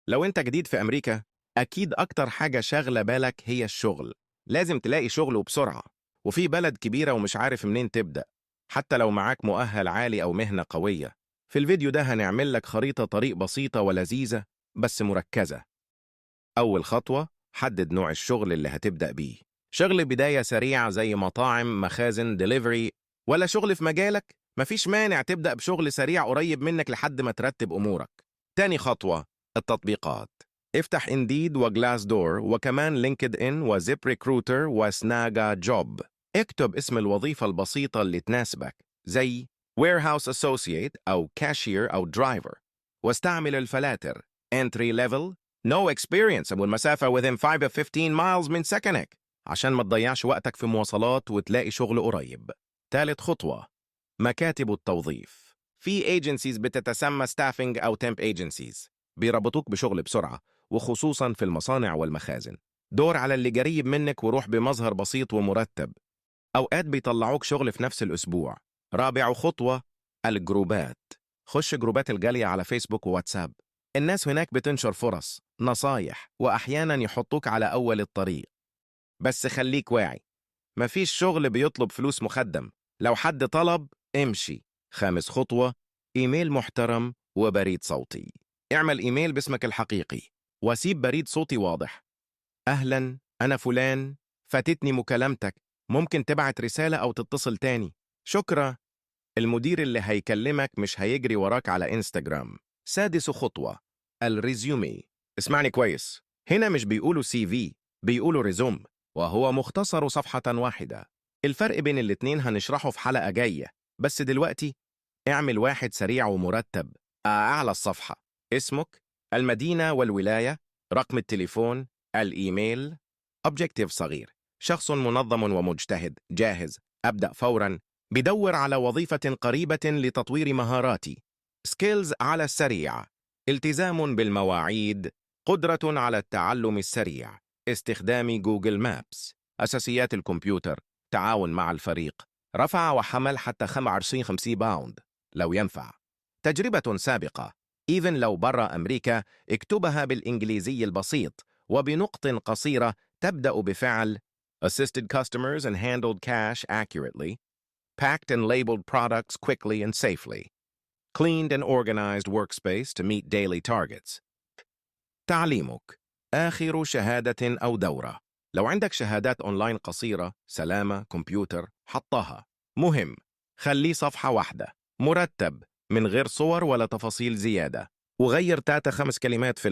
لو انت جديد في أمريكا، أكيد أكتر حاجة شاغلة بالك هي الشغل. لازم تلاقي شغل وبسرعة، وفي بلد كبيرة ومش عارف منين تبدأ، حتى لو معاك مؤهل عالي أو مهنة قوية. في الفيديو ده هنعمل لك خريطة طريق بسيطة ولذيذة بس مركزة. أول خطوة، حدد نوع الشغل اللي هتبدأ بيه. شغل بداية سريع زي مطاعم، مخازن، ديليفري، ولا شغل في مجالك؟ مفيش مانع تبدأ بشغل سريع قريب منك لحد ما ترتب أمورك. تاني خطوة، التطبيقات. افتح انديد وجلاس دور وكمان لينكد ان وزيب ريكروتر وسناجا جوب. اكتب اسم الوظيفة البسيطة اللي تناسبك زي warehouse associate أو cashier أو driver، واستعمل الفلاتر entry level no experience والمسافة within 5 to 15 miles من سكنك عشان ما تضيعش وقتك في مواصلات وتلاقي شغل قريب. ثالث خطوة، مكاتب التوظيف. في agencies بتتسمى staffing أو temp agencies، بيربطوك بشغل بسرعة، وخصوصا في المصانع والمخازن. دور على اللي قريب منك وروح بمظهر بسيط ومرتب. أوقات بيطلعوك شغل في نفس الأسبوع. رابع خطوة، الجروبات. خش جروبات الجالية على فيسبوك وواتساب. الناس هناك بتنشر فرص، نصايح، وأحيانا يحطوك على أول الطريق. بس خليك واعي، مفيش شغل بيطلب فلوس مخدم. لو حد طلب امشي. خامس خطوة، إيميل محترم وبريد صوتي. اعمل إيميل باسمك الحقيقي وسيب بريد صوتي واضح. أهلا، أنا فلان، فاتتني مكالمتك، ممكن تبعت رسالة أو تتصل تاني. شكرا. المدير اللي هيكلمك مش هيجري وراك على إنستجرام. سادس خطوة، الريزيومي. اسمعني كويس، هنا مش بيقولوا سي في، بيقولوا ريزوم، وهو مختصر صفحة واحدة. الفرق بين الاتنين هنشرحه في حلقة جاية، بس دلوقتي اعمل واحد سريع ومرتب. أعلى الصفحة اسمك، المدينة والولاية، رقم التليفون، الإيميل. أوبجكتيف صغير، شخص منظم ومجتهد، جاهز، أبدأ فوراً، بدور على وظيفة قريبة لتطوير مهاراتي. سكيلز على السريع، التزام بالمواعيد، قدرة على التعلم السريع، استخدام جوجل مابس، أساسيات الكمبيوتر، تعاون مع الفريق، رفع وحمل حتى 55 باوند لو ينفع. تجربة سابقة، إيفن لو برا أمريكا، اكتبها بالإنجليزي البسيط وبنقط قصيرة تبدأ بفعل assisted customers and handled cash accurately, packed and labeled products quickly and safely, cleaned and organized workspace to meet daily targets. تعليمك، آخر شهادة أو دورة. لو عندك شهادات أونلاين قصيرة، سلامة، كمبيوتر، حطها. مهم، خليه صفحة واحدة، مرتب، من غير صور ولا تفاصيل زيادة، وغير 3 5 كلمات في